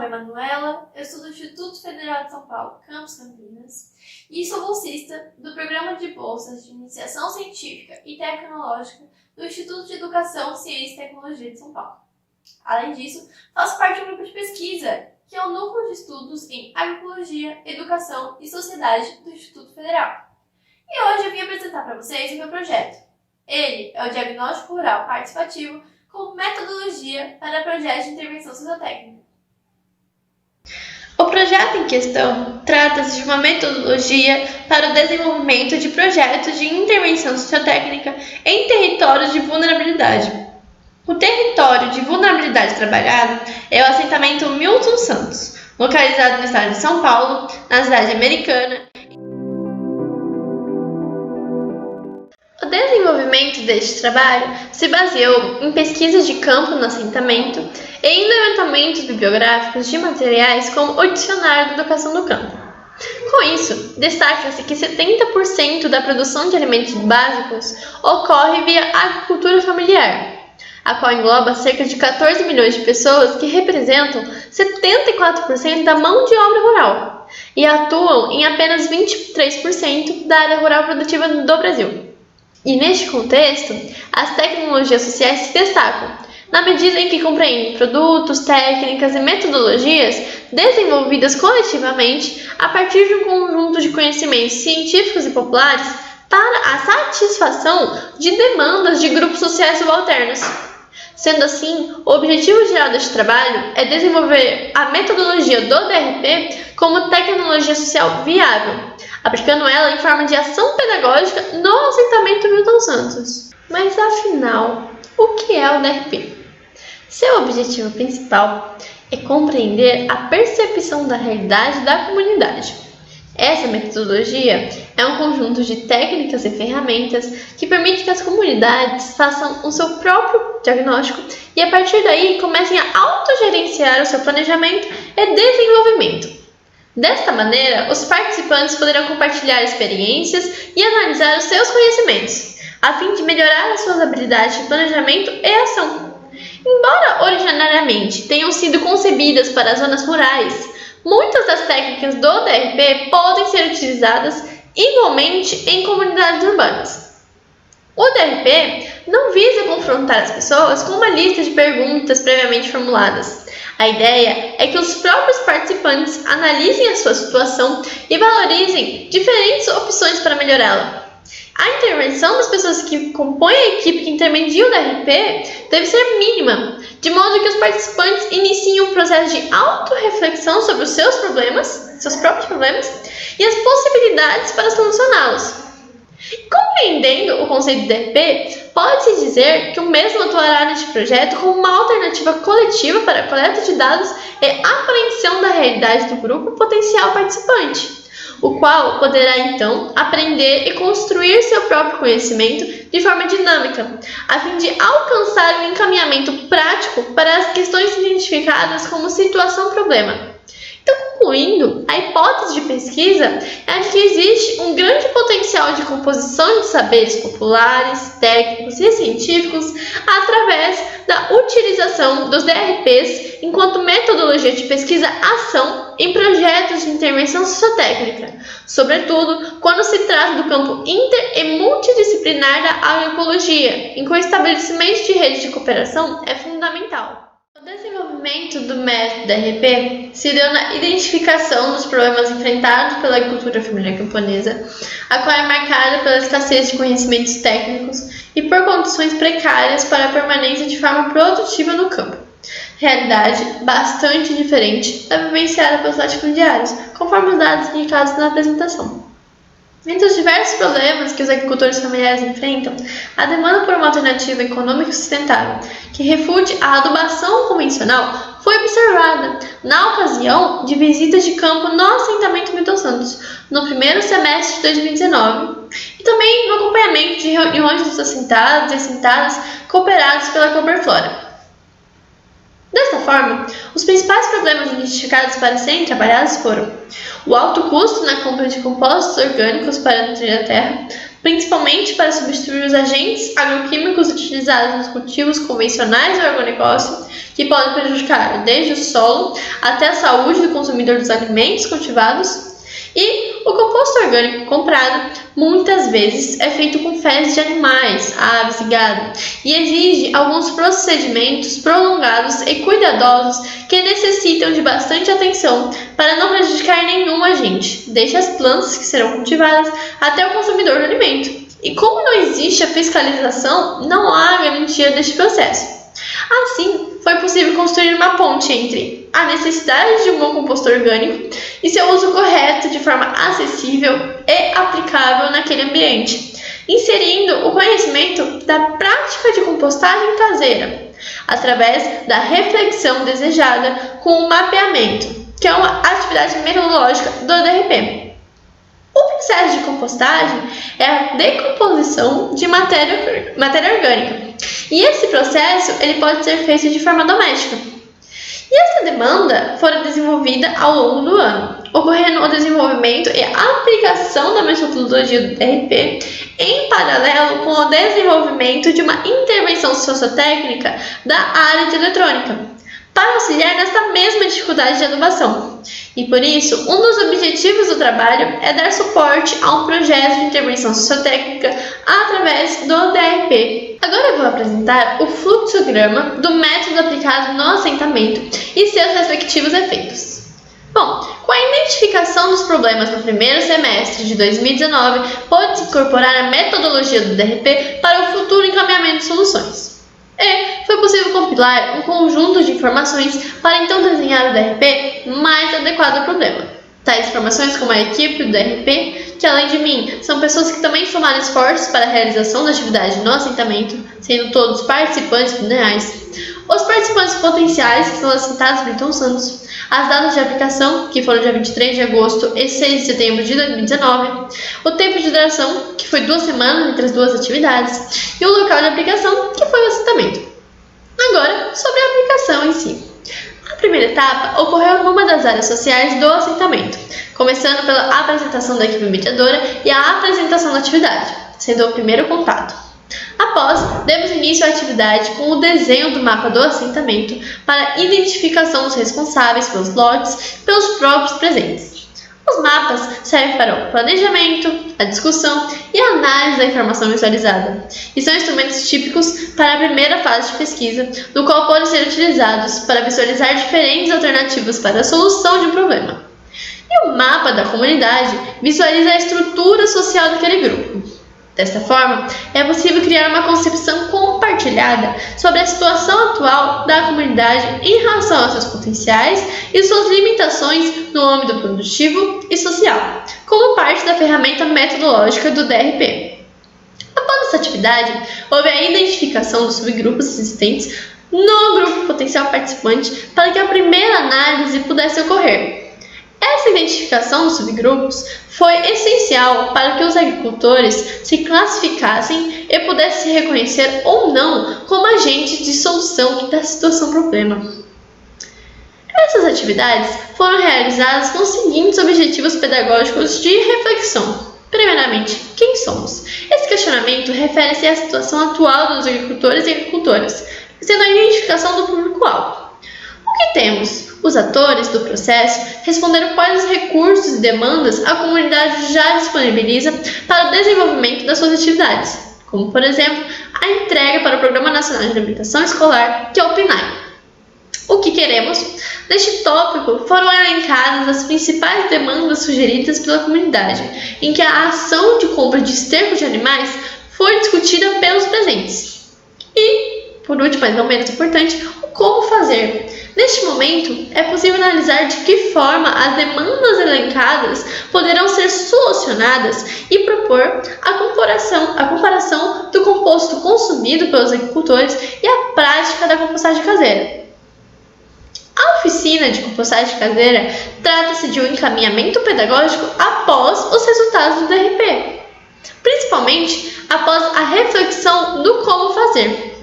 Manuela, eu sou do Instituto Federal de São Paulo, Campus Campinas, e sou bolsista do Programa de Bolsas de Iniciação Científica e Tecnológica do Instituto de Educação, Ciência e Tecnologia de São Paulo. Além disso, faço parte do grupo de pesquisa, que é o Núcleo de Estudos em Agroecologia, Educação e Sociedade do Instituto Federal. E hoje eu vim apresentar para vocês o meu projeto. Ele é o Diagnóstico Rural Participativo como metodologia para projetos de intervenção sociotécnica. O projeto em questão trata-se de uma metodologia para o desenvolvimento de projetos de intervenção sociotécnica em territórios de vulnerabilidade. O território de vulnerabilidade trabalhado é o assentamento Milton Santos, localizado no estado de São Paulo, na cidade americana. O desenvolvimento deste trabalho se baseou em pesquisas de campo no assentamento e em levantamentos bibliográficos de materiais como o Dicionário da Educação do Campo. Com isso, destaca-se que 70% da produção de alimentos básicos ocorre via agricultura familiar, a qual engloba cerca de 14 milhões de pessoas que representam 74% da mão de obra rural e atuam em apenas 23% da área rural produtiva do Brasil. E neste contexto, as tecnologias sociais se destacam, na medida em que compreendem produtos, técnicas e metodologias desenvolvidas coletivamente a partir de um conjunto de conhecimentos científicos e populares para a satisfação de demandas de grupos sociais subalternos. Sendo assim, o objetivo geral deste trabalho é desenvolver a metodologia do DRP como tecnologia social viável, aplicando ela em forma de ação pedagógica no assentamento Milton Santos. Mas afinal, o que é o DRP? Seu objetivo principal é compreender a percepção da realidade da comunidade. Essa metodologia é um conjunto de técnicas e ferramentas que permite que as comunidades façam o seu próprio diagnóstico e a partir daí comecem a autogerenciar o seu planejamento e desenvolvimento. Desta maneira, os participantes poderão compartilhar experiências e analisar os seus conhecimentos, a fim de melhorar as suas habilidades de planejamento e ação. Embora originariamente tenham sido concebidas para as zonas rurais, muitas das técnicas do DRP podem ser utilizadas igualmente em comunidades urbanas. O DRP não visa confrontar as pessoas com uma lista de perguntas previamente formuladas. A ideia é que os próprios participantes analisem a sua situação e valorizem diferentes opções para melhorá-la. A intervenção das pessoas que compõem a equipe que intermedia o DRP deve ser mínima, de modo que os participantes iniciem um processo de autorreflexão sobre os seus próprios problemas e as possibilidades para solucioná-los. Compreendendo o conceito do DRP, pode-se dizer que o mesmo atuará neste projeto como uma alternativa coletiva para a coleta de dados e apreensão da realidade do grupo potencial participante, o qual poderá então aprender e construir seu próprio conhecimento de forma dinâmica, a fim de alcançar um encaminhamento prático para as questões identificadas como situação-problema. Então, concluindo, a hipótese de pesquisa é a de que existe um grande potencial de composição de saberes populares, técnicos e científicos através da utilização dos DRPs enquanto metodologia de pesquisa-ação em projetos de intervenção sociotécnica, sobretudo quando se trata do campo inter- e multidisciplinar da agroecologia, em que o estabelecimento de redes de cooperação é fundamental. O desenvolvimento do método DRP se deu na identificação dos problemas enfrentados pela agricultura familiar camponesa, a qual é marcada pela escassez de conhecimentos técnicos e por condições precárias para a permanência de forma produtiva no campo. Realidade bastante diferente da vivenciada pelos latifundiários, conforme os dados indicados na apresentação. Entre os diversos problemas que os agricultores familiares enfrentam, a demanda por uma alternativa econômica sustentável que refute a adubação convencional foi observada na ocasião de visitas de campo no assentamento Milton Santos, no primeiro semestre de 2019, e também no acompanhamento de reuniões dos assentados e assentadas cooperados pela Coberflora. Desta forma, os principais problemas identificados para serem trabalhados foram o alto custo na compra de compostos orgânicos para nutrir a terra, principalmente para substituir os agentes agroquímicos utilizados nos cultivos convencionais do agronegócio, que podem prejudicar desde o solo até a saúde do consumidor dos alimentos cultivados. E o composto orgânico comprado muitas vezes é feito com fezes de animais, aves e gado, e exige alguns procedimentos prolongados e cuidadosos que necessitam de bastante atenção para não prejudicar nenhum agente, desde as plantas que serão cultivadas até o consumidor do alimento. E como não existe a fiscalização, não há garantia deste processo. Assim, foi possível construir uma ponte entre a necessidade de um bom composto orgânico e seu uso correto de forma acessível e aplicável naquele ambiente, inserindo o conhecimento da prática de compostagem caseira, através da reflexão desejada com o mapeamento, que é uma atividade metodológica do DRP. O processo de compostagem é a decomposição de matéria orgânica, e esse processo ele pode ser feito de forma doméstica. E essa demanda foi desenvolvida ao longo do ano, ocorrendo o desenvolvimento e a aplicação da metodologia do DRP em paralelo com o desenvolvimento de uma intervenção sociotécnica da área de eletrônica, para auxiliar nessa mesma dificuldade de adubação. E por isso, um dos objetivos do trabalho é dar suporte a um projeto de intervenção sociotécnica através do DRP. Agora eu vou apresentar o fluxograma do método aplicado no assentamento e seus respectivos efeitos. Bom, com a identificação dos problemas no primeiro semestre de 2019, pode-se incorporar a metodologia do DRP para o futuro encaminhamento de soluções. E foi possível compilar um conjunto de informações para então desenhar o DRP mais adequado ao problema. Tais informações como a equipe do DRP, que além de mim, são pessoas que também somaram esforços para a realização da atividade no assentamento, sendo todos participantes reais, os participantes potenciais, que são os citados por Milton Santos, as datas de aplicação, que foram dia 23 de agosto e 6 de setembro de 2019, o tempo de duração, que foi 2 semanas entre as duas atividades, e o local de aplicação, que foi o assentamento. Agora, sobre a aplicação em si. A primeira etapa ocorreu numa das áreas sociais do assentamento, começando pela apresentação da equipe mediadora e a apresentação da atividade, sendo o primeiro contato. Após, demos início à atividade com o desenho do mapa do assentamento para identificação dos responsáveis pelos lotes e pelos próprios presentes. Os mapas servem para o planejamento, a discussão e a análise da informação visualizada, e são instrumentos típicos para a primeira fase de pesquisa, no qual podem ser utilizados para visualizar diferentes alternativas para a solução de um problema. E o mapa da comunidade visualiza a estrutura social daquele grupo. Desta forma, é possível criar uma concepção compartilhada sobre a situação atual da comunidade em relação aos seus potenciais e suas limitações no âmbito produtivo e social, como parte da ferramenta metodológica do DRP. Após essa atividade, houve a identificação dos subgrupos existentes no grupo potencial participante para que a primeira análise pudesse ocorrer. Essa identificação dos subgrupos foi essencial para que os agricultores se classificassem e pudessem se reconhecer ou não como agentes de solução da situação problema. Essas atividades foram realizadas com os seguintes objetivos pedagógicos de reflexão. Primeiramente, quem somos? Esse questionamento refere-se à situação atual dos agricultores e agricultoras, sendo a identificação do público-alvo. O que temos? Os atores do processo responderam quais os recursos e demandas a comunidade já disponibiliza para o desenvolvimento das suas atividades, como, por exemplo, a entrega para o Programa Nacional de Alimentação Escolar, que é o PNAE. O que queremos? Neste tópico foram elencadas as principais demandas sugeridas pela comunidade, em que a ação de compra de esterco de animais foi discutida pelos presentes. E, por último, mas não menos importante, o como fazer. Neste momento, é possível analisar de que forma as demandas elencadas poderão ser solucionadas e propor a comparação do composto consumido pelos agricultores e a prática da compostagem caseira. A oficina de compostagem caseira trata-se de um encaminhamento pedagógico após os resultados do DRP, principalmente após a reflexão do como fazer.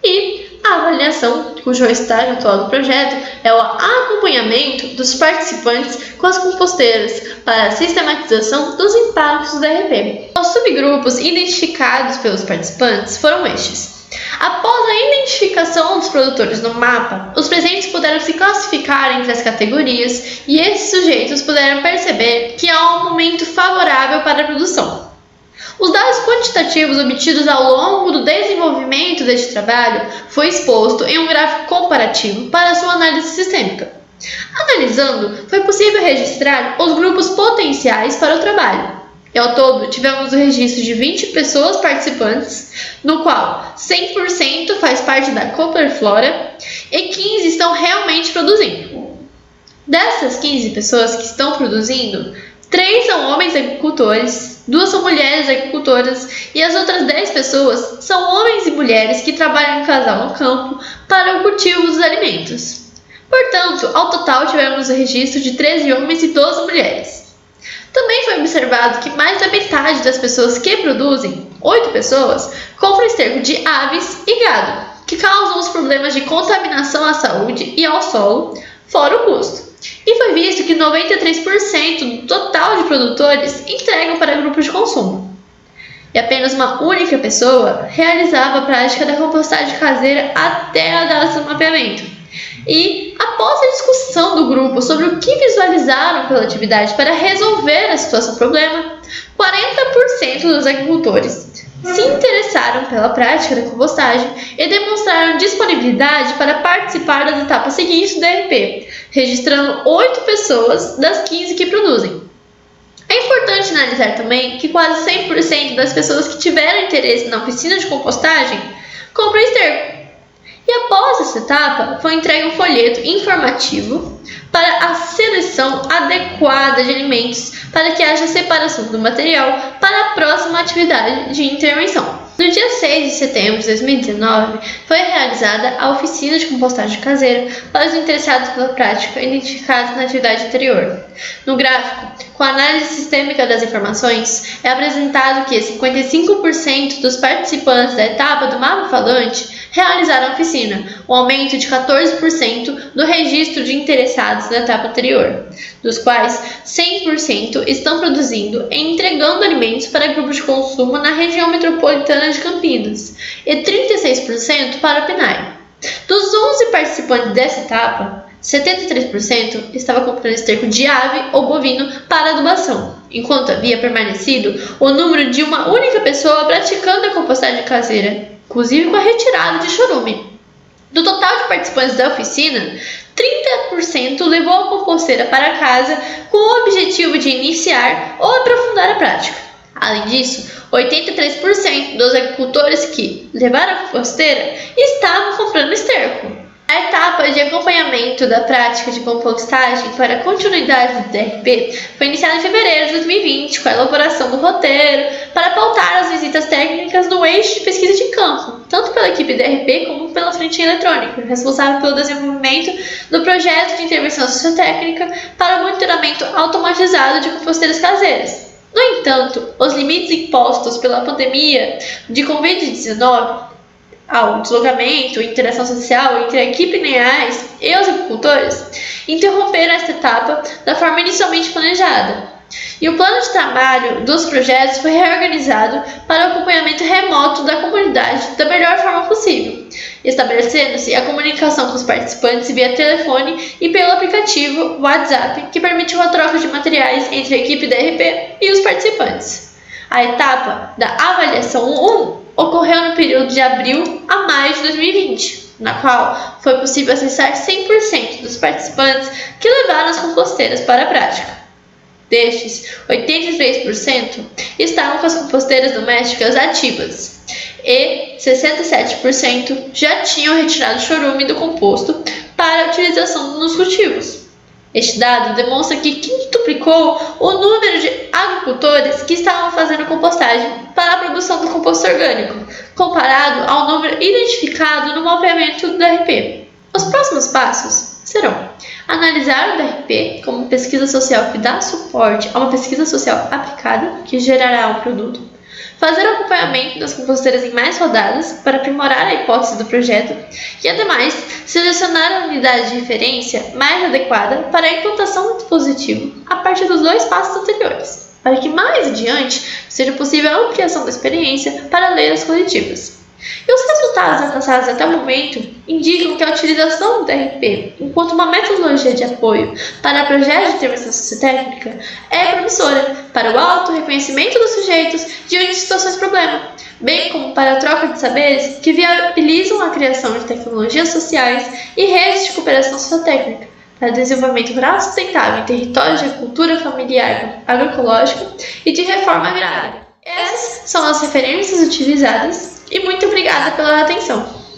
E A avaliação, cujo estágio atual do projeto é o acompanhamento dos participantes com as composteiras para a sistematização dos impactos do DRP. Os subgrupos identificados pelos participantes foram estes. Após a identificação dos produtores no mapa, os presentes puderam se classificar entre as categorias e esses sujeitos puderam perceber que há um momento favorável para a produção. Os dados quantitativos obtidos ao longo do desenvolvimento deste trabalho foi exposto em um gráfico comparativo para sua análise sistêmica. Analisando, foi possível registrar os grupos potenciais para o trabalho. E ao todo, tivemos o registro de 20 pessoas participantes, no qual 100% faz parte da Cooperflora e 15 estão realmente produzindo. Dessas 15 pessoas que estão produzindo, 3 são homens agricultores, 2 são mulheres agricultoras e as outras 10 pessoas são homens e mulheres que trabalham em casal no campo para o cultivo dos alimentos. Portanto, ao total tivemos o registro de 13 homens e 12 mulheres. Também foi observado que mais da metade das pessoas que produzem, 8 pessoas, compram esterco de aves e gado, que causam os problemas de contaminação à saúde e ao solo, fora o custo. E foi visto que 93% do total de produtores entregam para grupos de consumo. E apenas uma única pessoa realizava a prática da compostagem caseira até a data do mapeamento. E, após a discussão do grupo sobre o que visualizaram pela atividade para resolver a situação problema, 40% dos agricultores se interessaram pela prática da compostagem e demonstraram disponibilidade para participar das etapas seguintes do DRP, registrando 8 pessoas das 15 que produzem. É importante analisar também que quase 100% das pessoas que tiveram interesse na oficina de compostagem compram esterco. E após essa etapa, foi entregue um folheto informativo para a seleção adequada de alimentos para que haja separação do material para a próxima atividade de intervenção. No dia 6 de setembro de 2019, foi realizada a oficina de compostagem caseira para os interessados pela prática identificados na atividade anterior. No gráfico, com a análise sistêmica das informações, é apresentado que 55% dos participantes da etapa do mapa falante realizaram a oficina, um aumento de 14% do registro de interessados na etapa anterior, dos quais 100% estão produzindo e entregando alimentos para grupos de consumo na região metropolitana de Campinas e 36% para o PNAE. Dos 11 participantes dessa etapa, 73% estava comprando esterco de ave ou bovino para adubação, enquanto havia permanecido o número de uma única pessoa praticando a compostagem caseira, inclusive com a retirada de chorume. Do total de participantes da oficina, 30% levou a composteira para casa com o objetivo de iniciar ou aprofundar a prática. Além disso, 83% dos agricultores que levaram a composteira estavam comprando esterco. A etapa de acompanhamento da prática de compostagem para a continuidade do DRP foi iniciada em fevereiro de 2020, com a elaboração do roteiro para pautar as visitas técnicas no eixo de pesquisa de campo, tanto pela equipe DRP como pela frente eletrônica, responsável pelo desenvolvimento do projeto de intervenção sociotécnica para o monitoramento automatizado de composteiras caseiras. No entanto, os limites impostos pela pandemia de Covid-19 ao deslocamento e interação social entre a equipe NEAIS e os agricultores interromperam esta etapa da forma inicialmente planejada. E o plano de trabalho dos projetos foi reorganizado para o acompanhamento remoto da comunidade da melhor forma possível, estabelecendo-se a comunicação com os participantes via telefone e pelo aplicativo WhatsApp, que permitiu a troca de materiais entre a equipe DRP e os participantes. A etapa da avaliação 1 ocorreu no período de abril a maio de 2020, na qual foi possível acessar 100% dos participantes que levaram as composteiras para a prática. Destes, 83% estavam com as composteiras domésticas ativas e 67% já tinham retirado o chorume do composto para a utilização nos cultivos. Este dado demonstra que quintuplicou o número de agricultores que estavam fazendo compostagem para a produção do composto orgânico, comparado ao número identificado no mapeamento do DRP. Os próximos passos serão analisar o DRP como pesquisa social que dá suporte a uma pesquisa social aplicada, que gerará um produto, fazer o acompanhamento das composteiras em mais rodadas para aprimorar a hipótese do projeto e, ademais, selecionar a unidade de referência mais adequada para a implantação do dispositivo a partir dos 2 passos anteriores, para que mais adiante seja possível a ampliação da experiência para leiras coletivas. E os resultados alcançados até o momento indicam que a utilização do DRP enquanto uma metodologia de apoio para projetos de intervenção sociotécnica é promissora para o auto-reconhecimento dos sujeitos diante de situações de problema, bem como para a troca de saberes que viabilizam a criação de tecnologias sociais e redes de cooperação sociotécnica para desenvolvimento rural sustentável em territórios de agricultura familiar agroecológica e de reforma agrária. Essas são as referências utilizadas e muito obrigada pela atenção.